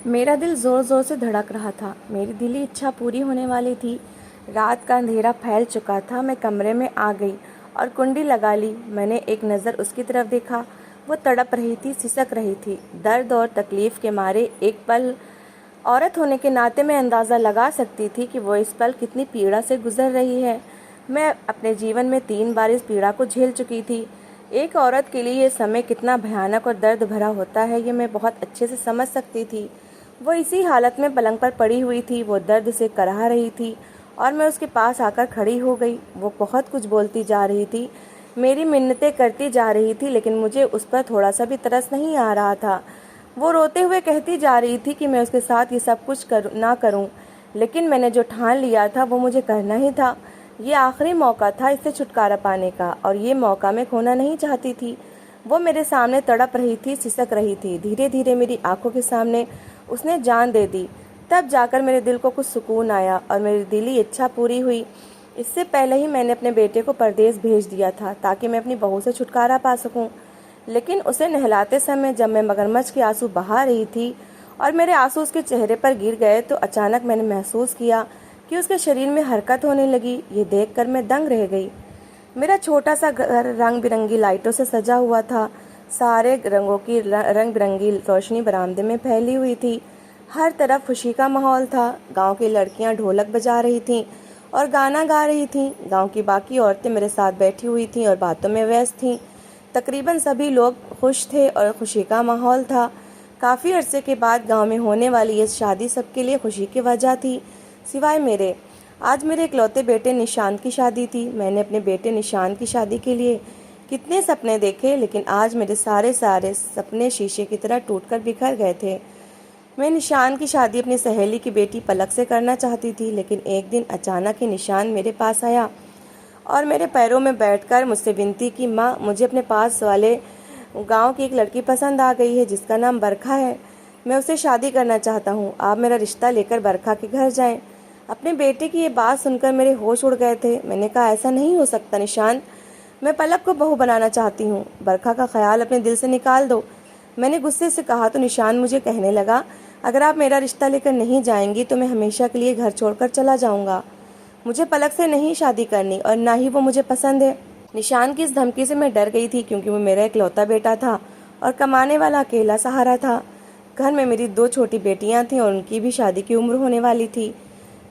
मेरा दिल ज़ोर ज़ोर से धड़क रहा था। मेरी दिली इच्छा पूरी होने वाली थी। रात का अंधेरा फैल चुका था। मैं कमरे में आ गई और कुंडी लगा ली। मैंने एक नज़र उसकी तरफ देखा। वो तड़प रही थी, सिसक रही थी। दर्द और तकलीफ़ के मारे एक पल औरत होने के नाते मैं अंदाज़ा लगा सकती थी कि वो इस पल कितनी पीड़ा से गुज़र रही है। मैं अपने जीवन में 3 बार इस पीड़ा को झेल चुकी थी। एक औरत के लिए ये समय कितना भयानक और दर्द भरा होता है, ये मैं बहुत अच्छे से समझ सकती थी। वो इसी हालत में पलंग पर पड़ी हुई थी। वो दर्द से कराह रही थी और मैं उसके पास आकर खड़ी हो गई। वो बहुत कुछ बोलती जा रही थी, मेरी मिन्नतें करती जा रही थी, लेकिन मुझे उस पर थोड़ा सा भी तरस नहीं आ रहा था। वो रोते हुए कहती जा रही थी कि मैं उसके साथ ये सब कुछ ना करूं, लेकिन मैंने जो ठान लिया था वो मुझे करना ही था। ये आखिरी मौका था इससे छुटकारा पाने का, और ये मौका मैं खोना नहीं चाहती थी। वो मेरे सामने तड़प रही थी, सिसक रही थी। धीरे धीरे मेरी आंखों के सामने उसने जान दे दी। तब जाकर मेरे दिल को कुछ सुकून आया और मेरी दिली इच्छा पूरी हुई। इससे पहले ही मैंने अपने बेटे को परदेश भेज दिया था ताकि मैं अपनी बहू से छुटकारा पा सकूं। लेकिन उसे नहलाते समय जब मैं मगरमच्छ के आंसू बहा रही थी और मेरे आंसू उसके चेहरे पर गिर गए, तो अचानक मैंने महसूस किया कि उसके शरीर में हरकत होने लगी। ये देखकर मैं दंग रह गई। मेरा छोटा सा घर रंग बिरंगी लाइटों से सजा हुआ था। सारे रंगों की रंग बिरंगी रोशनी बरामदे में फैली हुई थी। हर तरफ खुशी का माहौल था। गांव की लड़कियां ढोलक बजा रही थीं और गाना गा रही थीं। गांव की बाकी औरतें मेरे साथ बैठी हुई थीं और बातों में व्यस्त थीं। तकरीबन सभी लोग खुश थे और खुशी का माहौल था। काफ़ी अरसे के बाद गांव में होने वाली ये शादी सबके लिए खुशी की वजह थी, सिवाय मेरे। आज मेरे इकलौते बेटे निशांत की शादी थी। मैंने अपने बेटे निशांत की शादी के लिए कितने सपने देखे, लेकिन आज मेरे सारे सपने शीशे की तरह टूटकर बिखर गए थे। मैं निशांत की शादी अपनी सहेली की बेटी पलक से करना चाहती थी, लेकिन एक दिन अचानक ही निशांत मेरे पास आया और मेरे पैरों में बैठकर मुझसे विनती की, माँ, मुझे अपने पास वाले गांव की एक लड़की पसंद आ गई है जिसका नाम बरखा है। मैं उससे शादी करना चाहता हूँ। आप मेरा रिश्ता लेकर बरखा के घर जाएं। अपने बेटे की ये बात सुनकर मेरे होश उड़ गए थे। मैंने कहा, ऐसा नहीं हो सकता निशांत, मैं पलक को बहू बनाना चाहती हूँ। बरखा का ख्याल अपने दिल से निकाल दो। मैंने गुस्से से कहा तो निशांत मुझे कहने लगा, अगर आप मेरा रिश्ता लेकर नहीं जाएंगी तो मैं हमेशा के लिए घर छोड़कर चला जाऊंगा। मुझे पलक से नहीं शादी करनी और ना ही वो मुझे पसंद है। निशांत की इस धमकी से मैं डर गई थी, क्योंकि वो मेरा इकलौता बेटा था और कमाने वाला अकेला सहारा था। घर में मेरी 2 छोटी बेटियां थीं और उनकी भी शादी की उम्र होने वाली थी।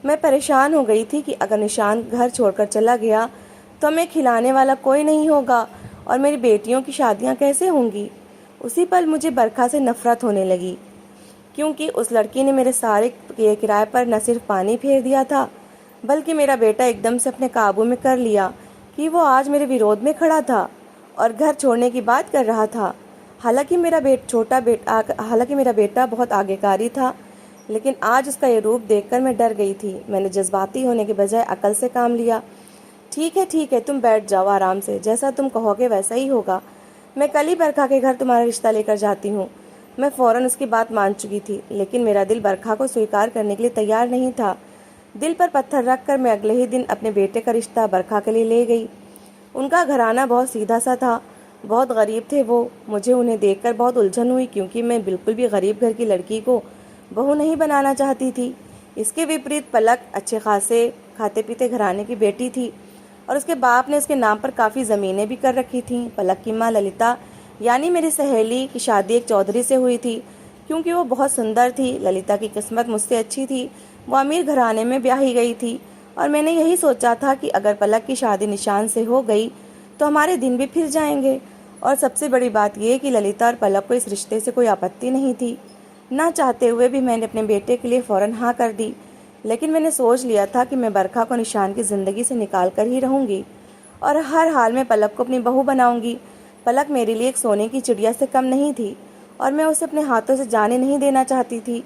मैं परेशान हो गई थी कि अगर निशांत घर छोड़कर चला गया तो मैं खिलाने वाला कोई नहीं होगा और मेरी बेटियों की शादियां कैसे होंगी। उसी पल मुझे बरखा से नफरत होने लगी, क्योंकि उस लड़की ने मेरे सारे किराए पर न सिर्फ पानी फेर दिया था, बल्कि मेरा बेटा एकदम से अपने काबू में कर लिया कि वो आज मेरे विरोध में खड़ा था और घर छोड़ने की बात कर रहा था। हालांकि मेरा बेटा बहुत आज्ञाकारी था, लेकिन आज उसका ये रूप देखकर मैं डर गई थी। मैंने जज्बाती होने के बजाय अकल से काम लिया। ठीक है, तुम बैठ जाओ आराम से। जैसा तुम कहोगे वैसा ही होगा। मैं कल ही बरखा के घर तुम्हारा रिश्ता लेकर जाती हूँ। मैं फौरन उसकी बात मान चुकी थी, लेकिन मेरा दिल बरखा को स्वीकार करने के लिए तैयार नहीं था। दिल पर पत्थर रखकर मैं अगले ही दिन अपने बेटे का रिश्ता बरखा के लिए ले गई। उनका घराना बहुत सीधा सा था, बहुत गरीब थे वो। मुझे उन्हें देखकर बहुत उलझन हुई, क्योंकि मैं बिल्कुल भी गरीब घर की लड़की को बहू नहीं बनाना चाहती थी। इसके विपरीत पलक अच्छे खासे खाते पीते घराने की बेटी थी और उसके बाप ने उसके नाम पर काफ़ी ज़मीनें भी कर रखी थीं। पलक की माँ ललिता, यानी मेरी सहेली, की शादी एक चौधरी से हुई थी, क्योंकि वो बहुत सुंदर थी। ललिता की किस्मत मुझसे अच्छी थी। वो अमीर घराने में ब्याही गई थी और मैंने यही सोचा था कि अगर पलक की शादी निशान से हो गई तो हमारे दिन भी फिर जाएंगे। और सबसे बड़ी बात यह कि ललिता और पलक को इस रिश्ते से कोई आपत्ति नहीं थी। ना चाहते हुए भी मैंने अपने बेटे के लिए फ़ौरन हाँ कर दी, लेकिन मैंने सोच लिया था कि मैं बरखा को निशान की ज़िंदगी से निकाल कर ही रहूँगी और हर हाल में पलक को अपनी बहू बनाऊँगी। पलक मेरे लिए एक सोने की चिड़िया से कम नहीं थी और मैं उसे अपने हाथों से जाने नहीं देना चाहती थी।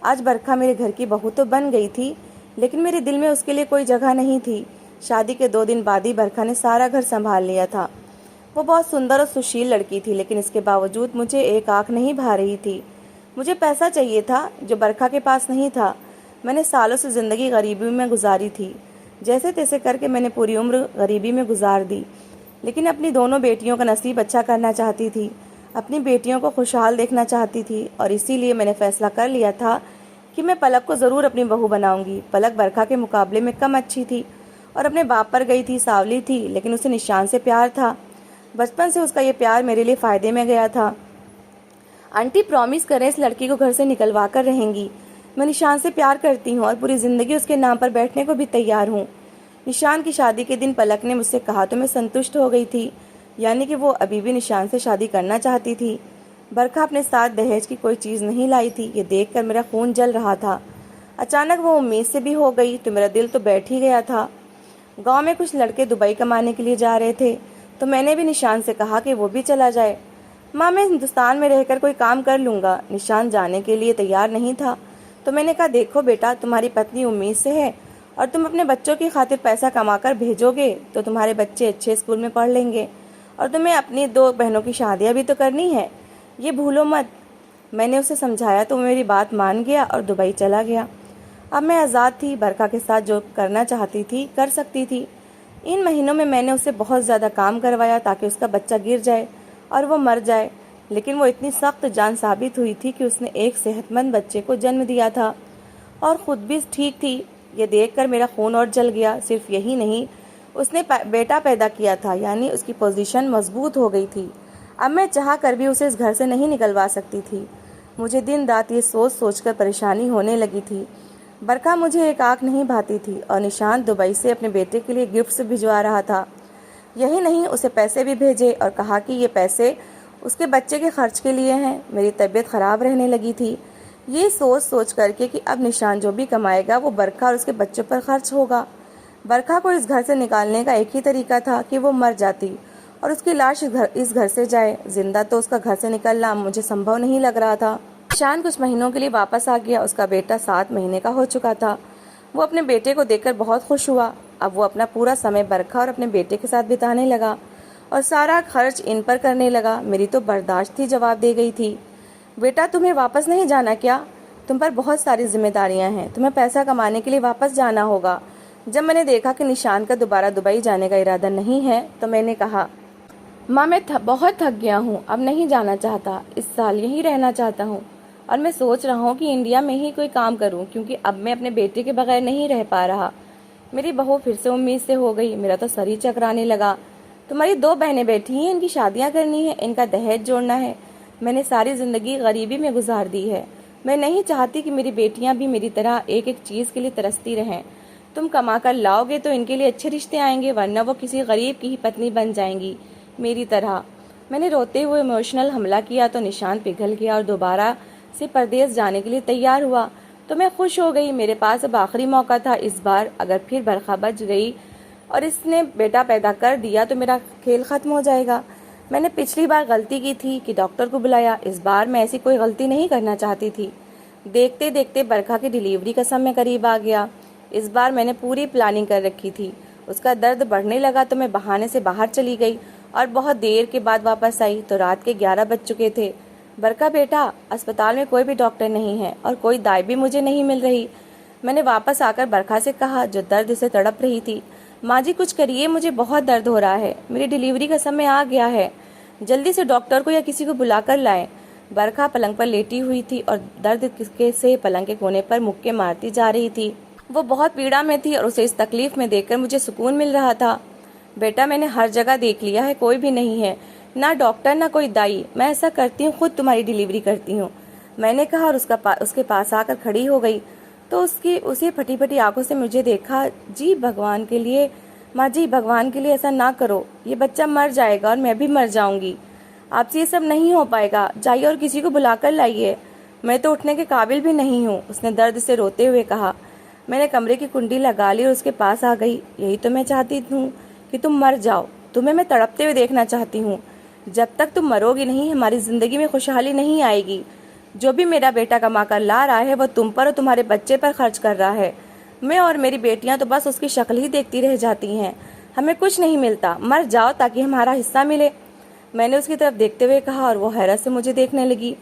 आज बरखा मेरे घर की बहू तो बन गई थी, लेकिन मेरे दिल में उसके लिए कोई जगह नहीं थी। शादी के 2 दिन बाद ही बरखा ने सारा घर संभाल लिया था। वो बहुत सुंदर और सुशील लड़की थी, लेकिन इसके बावजूद मुझे एक आँख नहीं भा रही थी। मुझे पैसा चाहिए था, जो बरखा के पास नहीं था। मैंने सालों से ज़िंदगी गरीबी में गुजारी थी। जैसे तैसे करके मैंने पूरी उम्र गरीबी में गुजार दी, लेकिन अपनी दोनों बेटियों का नसीब अच्छा करना चाहती थी। अपनी बेटियों को खुशहाल देखना चाहती थी और इसीलिए मैंने फैसला कर लिया था कि मैं पलक को ज़रूर अपनी बहू बनाऊंगी। पलक बरखा के मुकाबले में कम अच्छी थी और अपने बाप पर गई थी, सावली थी, लेकिन उसे निशान से प्यार था। बचपन से उसका ये प्यार मेरे लिए फ़ायदे में गया था। आंटी प्रॉमिस करें इस लड़की को घर से निकलवा कर रहेंगी। मैं निशान से प्यार करती हूँ और पूरी ज़िंदगी उसके नाम पर बैठने को भी तैयार हूँ। निशान की शादी के दिन पलक ने मुझसे कहा तो मैं संतुष्ट हो गई थी, यानी कि वो अभी भी निशान से शादी करना चाहती थी। बरखा अपने साथ दहेज की कोई चीज़ नहीं लाई थी। ये देखकर मेरा खून जल रहा था। अचानक वो उम्मीद से भी हो गई तो मेरा दिल तो बैठ ही गया था। गांव में कुछ लड़के दुबई कमाने के लिए जा रहे थे तो मैंने भी निशान से कहा कि वो भी चला जाए। माँ, मैं हिंदुस्तान में रहकर कोई काम कर लूँगा। निशान जाने के लिए तैयार नहीं था तो मैंने कहा, देखो बेटा, तुम्हारी पत्नी उम्मीद से है और तुम अपने बच्चों की खातिर पैसा कमाकर भेजोगे तो तुम्हारे बच्चे अच्छे स्कूल में पढ़ लेंगे और तुम्हें अपनी 2 बहनों की शादियाँ भी तो करनी है, ये भूलो मत। मैंने उसे समझाया तो वो मेरी बात मान गया और दुबई चला गया। अब मैं आज़ाद थी, बरखा के साथ जो करना चाहती थी कर सकती थी। इन महीनों में मैंने उसे बहुत ज़्यादा काम करवाया ताकि उसका बच्चा गिर जाए और वो मर जाए, लेकिन वो इतनी सख्त जान साबित हुई थी कि उसने एक सेहतमंद बच्चे को जन्म दिया था और ख़ुद भी ठीक थी। ये देखकर मेरा खून और जल गया। सिर्फ यही नहीं, उसने बेटा पैदा किया था, यानी उसकी पोजीशन मजबूत हो गई थी। अब मैं चाह कर भी उसे इस घर से नहीं निकलवा सकती थी। मुझे दिन रात ये सोच सोचकर परेशानी होने लगी थी। बरखा मुझे एक आँख नहीं भाती थी और निशान दुबई से अपने बेटे के लिए गिफ्ट्स भिजवा रहा था। यही नहीं, उसे पैसे भी भेजे और कहा कि ये पैसे उसके बच्चे के खर्च के लिए हैं। मेरी तबीयत ख़राब रहने लगी थी ये सोच सोच करके कि अब निशान जो भी कमाएगा वो बरखा और उसके बच्चों पर खर्च होगा। बरखा को इस घर से निकालने का एक ही तरीका था कि वो मर जाती और उसकी लाश इस घर से जाए। जिंदा तो उसका घर से निकलना मुझे संभव नहीं लग रहा था। निशान कुछ महीनों के लिए वापस आ गया। उसका बेटा 7 महीने का हो चुका था। वो अपने बेटे को देखकर बहुत खुश हुआ। अब वो अपना पूरा समय बरखा और अपने बेटे के साथ बिताने लगा और सारा खर्च इन पर करने लगा। मेरी तो बर्दाश्त ही जवाब दे गई थी। बेटा, तुम्हें वापस नहीं जाना क्या? तुम पर बहुत सारी जिम्मेदारियां हैं, तुम्हें पैसा कमाने के लिए वापस जाना होगा। जब मैंने देखा कि निशान का दोबारा दुबई जाने का इरादा नहीं है तो मैंने कहा, माँ, मैं बहुत थक गया हूँ, अब नहीं जाना चाहता। इस साल यहीं रहना चाहता हूँ और मैं सोच रहा हूँ कि इंडिया में ही कोई काम करूँ, क्योंकि अब मैं अपने बेटे के बगैर नहीं रह पा रहा। मेरी बहू फिर से उम्मीद से हो गई। मेरा तो सर ही चकराने लगा। तुम्हारी 2 बहनें बैठी हैं, इनकी शादियाँ करनी है, इनका दहेज जोड़ना है। मैंने सारी ज़िंदगी गरीबी में गुजार दी है। मैं नहीं चाहती कि मेरी बेटियां भी मेरी तरह एक एक चीज़ के लिए तरसती रहें। तुम कमा कर लाओगे तो इनके लिए अच्छे रिश्ते आएंगे, वरना वो किसी गरीब की ही पत्नी बन जाएंगी मेरी तरह। मैंने रोते हुए इमोशनल हमला किया तो निशान पिघल गया और दोबारा से परदेश जाने के लिए तैयार हुआ। तो मैं खुश हो गई। मेरे पास अब आखिरी मौका था। इस बार अगर फिर बरखा बच गई और इसने बेटा पैदा कर दिया तो मेरा खेल ख़त्म हो जाएगा। मैंने पिछली बार गलती की थी कि डॉक्टर को बुलाया। इस बार मैं ऐसी कोई गलती नहीं करना चाहती थी। देखते देखते बरखा की डिलीवरी का समय करीब आ गया। इस बार मैंने पूरी प्लानिंग कर रखी थी। उसका दर्द बढ़ने लगा तो मैं बहाने से बाहर चली गई और बहुत देर के बाद वापस आई तो रात के 11 बज चुके थे। बरखा बेटा, अस्पताल में कोई भी डॉक्टर नहीं है और कोई दवाई भी मुझे नहीं मिल रही। मैंने वापस आकर बरखा से कहा, जो दर्द से तड़प रही थी। माँ जी, कुछ करिए, मुझे बहुत दर्द हो रहा है। मेरी डिलीवरी का समय आ गया है। जल्दी से डॉक्टर को या किसी को बुलाकर लाएं। बरखा पलंग पर लेटी हुई थी और दर्द से पलंग के कोने पर मुक्के मारती जा रही थी। वो बहुत पीड़ा में थी और उसे इस तकलीफ में देखकर मुझे सुकून मिल रहा था। बेटा, मैंने हर जगह देख लिया है, कोई भी नहीं है, ना डॉक्टर ना कोई दाई। मैं ऐसा करती हूँ, खुद तुम्हारी डिलीवरी करती हूँ, मैंने कहा और उसके पास आकर खड़ी हो गई तो उसी फटी फटी आंखों से मुझे देखा। जी भगवान के लिए, माँ जी, भगवान के लिए ऐसा ना करो, ये बच्चा मर जाएगा और मैं भी मर जाऊंगी। आपसे ये सब नहीं हो पाएगा, जाइए और किसी को बुलाकर लाइए, मैं तो उठने के काबिल भी नहीं हूँ, उसने दर्द से रोते हुए कहा। मैंने कमरे की कुंडी लगा ली और उसके पास आ गई। यही तो मैं चाहती हूँ कि तुम मर जाओ, तुम्हें मैं तड़पते हुए देखना चाहती हूँ। जब तक तुम मरोगी नहीं, हमारी जिंदगी में खुशहाली नहीं आएगी। जो भी मेरा बेटा कमा कर ला रहा है वो तुम पर और तुम्हारे बच्चे पर खर्च कर रहा है। मैं और मेरी बेटियां तो बस उसकी शक्ल ही देखती रह जाती हैं, हमें कुछ नहीं मिलता। मर जाओ ताकि हमारा हिस्सा मिले, मैंने उसकी तरफ देखते हुए कहा और वो हैरत से मुझे देखने लगी।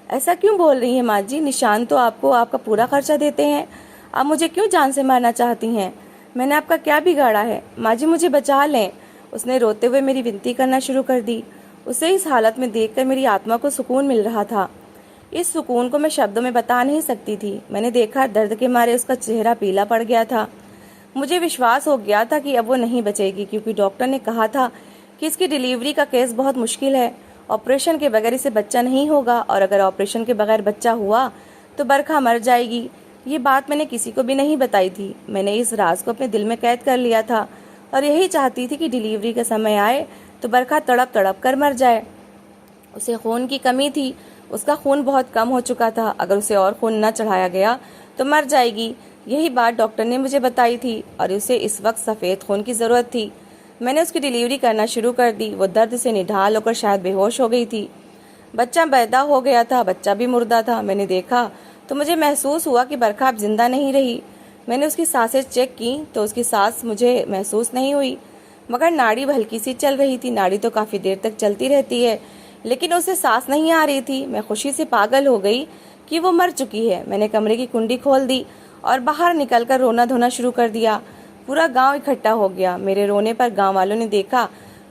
ऐसा क्यों बोल रही हैं माँ जी, निशान तो आपको आपका पूरा खर्चा देते हैं, आप मुझे क्यों जान से मारना चाहती हैं? मैंने आपका क्या बिगाड़ा है? माँ जी, मुझे बचा लें, उसने रोते हुए मेरी विनती करना शुरू कर दी। उसे इस हालत में देखकर मेरी आत्मा को सुकून मिल रहा था। इस सुकून को मैं शब्दों में बता नहीं सकती थी। मैंने देखा दर्द के मारे उसका चेहरा पीला पड़ गया था। मुझे विश्वास हो गया था कि अब वो नहीं बचेगी, क्योंकि डॉक्टर ने कहा था कि इसकी डिलीवरी का केस बहुत मुश्किल है। ऑपरेशन के बगैर इसे बच्चा नहीं होगा, और अगर ऑपरेशन के बगैर बच्चा हुआ तो बरखा मर जाएगी। ये बात मैंने किसी को भी नहीं बताई थी। मैंने इस राज को अपने दिल में कैद कर लिया था और यही चाहती थी कि डिलीवरी का समय आए तो बरखा तड़प तड़प कर मर जाए। उसे खून की कमी थी, उसका खून बहुत कम हो चुका था। अगर उसे और खून न चढ़ाया गया तो मर जाएगी। यही बात डॉक्टर ने मुझे बताई थी और उसे इस वक्त सफ़ेद खून की ज़रूरत थी। मैंने उसकी डिलीवरी करना शुरू कर दी। वो दर्द से निढाल होकर शायद बेहोश हो गई थी। बच्चा पैदा हो गया था, बच्चा भी मुर्दा था। मैंने देखा तो मुझे महसूस हुआ कि बरखा अब जिंदा नहीं रही। मैंने उसकी सांसें चेक की तो उसकी सांस मुझे महसूस नहीं हुई, मगर नाड़ी हल्की सी चल रही थी। नाड़ी तो काफ़ी देर तक चलती रहती है, लेकिन उसे सांस नहीं आ रही थी। मैं खुशी से पागल हो गई कि वो मर चुकी है। मैंने कमरे की कुंडी खोल दी और बाहर निकलकर रोना धोना शुरू कर दिया। पूरा गांव इकट्ठा हो गया। मेरे रोने पर गांव वालों ने देखा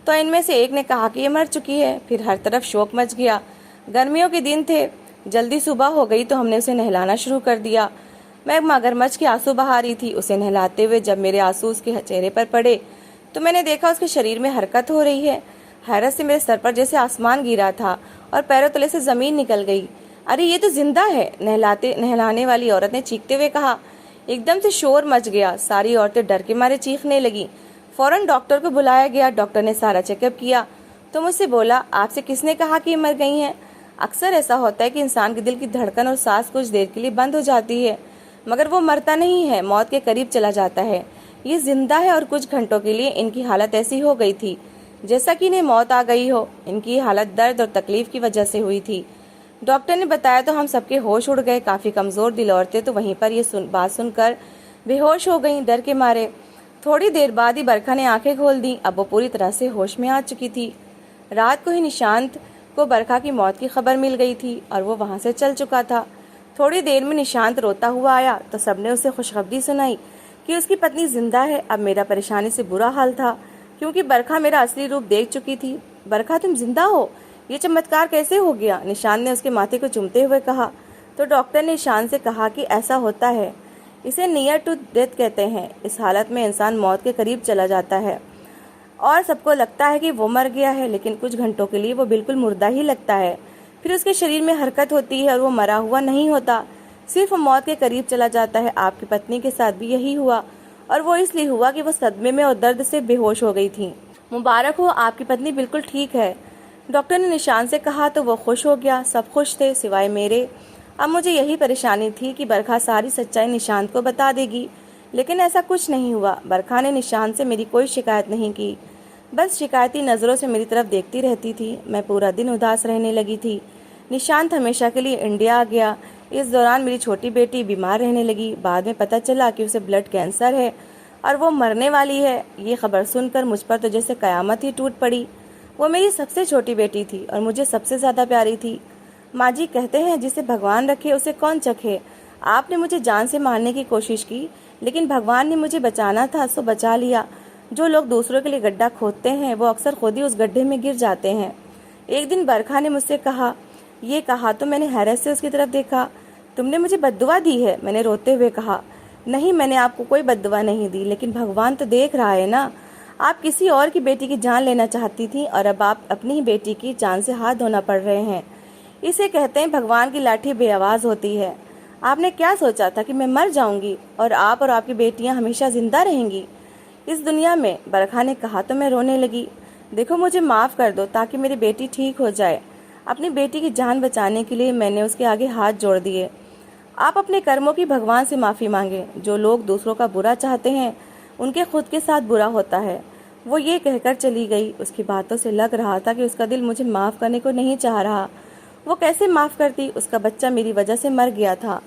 तो इनमें से एक ने कहा कि ये मर चुकी है। फिर हर तरफ शोक मच गया। गर्मियों के दिन थे, जल्दी सुबह हो गई तो हमने उसे नहलाना शुरू कर दिया। मैं मगरमच्छ के आंसू बहा रही थी। उसे नहलाते हुए जब मेरे आंसू उसके चेहरे पर पड़े तो मैंने देखा उसके शरीर में हरकत हो रही है। हैरत से मेरे सर पर जैसे आसमान गिरा था और पैरों तले से जमीन निकल गई। अरे ये तो जिंदा है, नहलाने वाली औरत ने चीखते हुए कहा। एकदम से शोर मच गया। सारी औरतें डर के मारे चीखने लगी। फौरन डॉक्टर को बुलाया गया। डॉक्टर ने सारा चेकअप किया तो मुझसे बोला, आपसे किसने कहा कि ये मर गई हैं? अक्सर ऐसा होता है कि इंसान के दिल की धड़कन और सांस कुछ देर के लिए बंद हो जाती है, मगर वो मरता नहीं है, मौत के करीब चला जाता है। ये जिंदा है और कुछ घंटों के लिए इनकी हालत ऐसी हो गई थी जैसा कि इन्हें मौत आ गई हो। इनकी हालत दर्द और तकलीफ की वजह से हुई थी। डॉक्टर ने बताया तो हम सबके होश उड़ गए। काफ़ी कमज़ोर दिल औरतें तो वहीं पर ये बात सुनकर बेहोश हो गईं डर के मारे। थोड़ी देर बाद ही बरखा ने आंखें खोल दी। अब वो पूरी तरह से होश में आ चुकी थी। रात को ही निशांत को बरखा की मौत की खबर मिल गई थी और वो वहाँ से चल चुका था। थोड़ी देर में निशांत रोता हुआ आया तो सबने उसे खुशखबरी सुनाई कि उसकी पत्नी जिंदा है। अब मेरा परेशानी से बुरा हाल था, क्योंकि बरखा मेरा असली रूप देख चुकी थी। बरखा, तुम जिंदा हो? ये चमत्कार कैसे हो गया? निशांत ने उसके माथे को चूमते हुए कहा। तो डॉक्टर ने निशांत से कहा कि ऐसा होता है, इसे नियर टू डेथ कहते हैं। इस हालत में इंसान मौत के करीब चला जाता है और सबको लगता है कि वो मर गया है, लेकिन कुछ घंटों के लिए वो बिल्कुल मुर्दा ही लगता है। फिर उसके शरीर में हरकत होती है और वो मरा हुआ नहीं होता, सिर्फ मौत के करीब चला जाता है। आपकी पत्नी के साथ भी यही हुआ, और वो इसलिए हुआ कि वो सदमे में और दर्द से बेहोश हो गई थी। मुबारक हो, आपकी पत्नी बिल्कुल ठीक है, डॉक्टर ने निशांत से कहा। तो वो खुश हो गया। सब खुश थे सिवाय मेरे। अब मुझे यही परेशानी थी कि बरखा सारी सच्चाई निशांत को बता देगी, लेकिन ऐसा कुछ नहीं हुआ। बरखा ने निशांत से मेरी कोई शिकायत नहीं की, बस शिकायती नज़रों से मेरी तरफ देखती रहती थी। मैं पूरा दिन उदास रहने लगी थी। निशांत हमेशा के लिए इंडिया आ गया। इस दौरान मेरी छोटी बेटी बीमार रहने लगी। बाद में पता चला कि उसे ब्लड कैंसर है और वो मरने वाली है। ये खबर सुनकर मुझ पर तो जैसे कयामत ही टूट पड़ी। वो मेरी सबसे छोटी बेटी थी और मुझे सबसे ज़्यादा प्यारी थी। माँ जी कहते हैं, जिसे भगवान रखे उसे कौन चखे। आपने मुझे जान से मारने की कोशिश की, लेकिन भगवान ने मुझे बचाना था सो बचा लिया। जो लोग दूसरों के लिए गड्ढा खोदते हैं वो अक्सर खुद ही उस गड्ढे में गिर जाते हैं। एक दिन बरखा ने मुझसे ये कहा तो मैंने हैरत से उसकी तरफ देखा। तुमने मुझे बद्दुआ दी है? मैंने रोते हुए कहा। नहीं, मैंने आपको कोई बद्दुआ नहीं दी, लेकिन भगवान तो देख रहा है ना। आप किसी और की बेटी की जान लेना चाहती थी और अब आप अपनी ही बेटी की जान से हाथ धोना पड़ रहे हैं। इसे कहते हैं भगवान की लाठी बेआवाज होती है। आपने क्या सोचा था कि मैं मर जाऊंगी और आप और आपकी बेटियां हमेशा जिंदा रहेंगी इस दुनिया में? बरखा ने कहा तो मैं रोने लगी। देखो, मुझे माफ़ कर दो ताकि मेरी बेटी ठीक हो जाए। अपनी बेटी की जान बचाने के लिए मैंने उसके आगे हाथ जोड़ दिए। आप अपने कर्मों की भगवान से माफ़ी मांगे। जो लोग दूसरों का बुरा चाहते हैं उनके खुद के साथ बुरा होता है। वो ये कहकर चली गई। उसकी बातों से लग रहा था कि उसका दिल मुझे माफ़ करने को नहीं चाह रहा। वो कैसे माफ़ करती? उसका बच्चा मेरी वजह से मर गया था।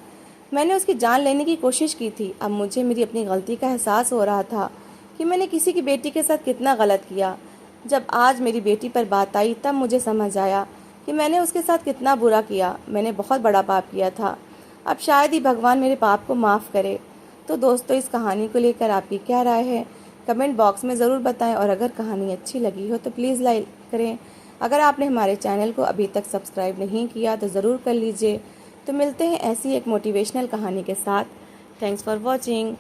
मैंने उसकी जान लेने की कोशिश की थी। अब मुझे मेरी अपनी गलती का एहसास हो रहा था कि मैंने किसी की बेटी के साथ कितना गलत किया। जब आज मेरी बेटी पर बात आई तब मुझे समझ आया कि मैंने उसके साथ कितना बुरा किया। मैंने बहुत बड़ा पाप किया था। अब शायद ही भगवान मेरे पाप को माफ़ करे। तो दोस्तों, इस कहानी को लेकर आपकी क्या राय है? कमेंट बॉक्स में ज़रूर बताएं, और अगर कहानी अच्छी लगी हो तो प्लीज़ लाइक करें। अगर आपने हमारे चैनल को अभी तक सब्सक्राइब नहीं किया तो ज़रूर कर लीजिए। तो मिलते हैं ऐसी एक मोटिवेशनल कहानी के साथ। Thanks for watching.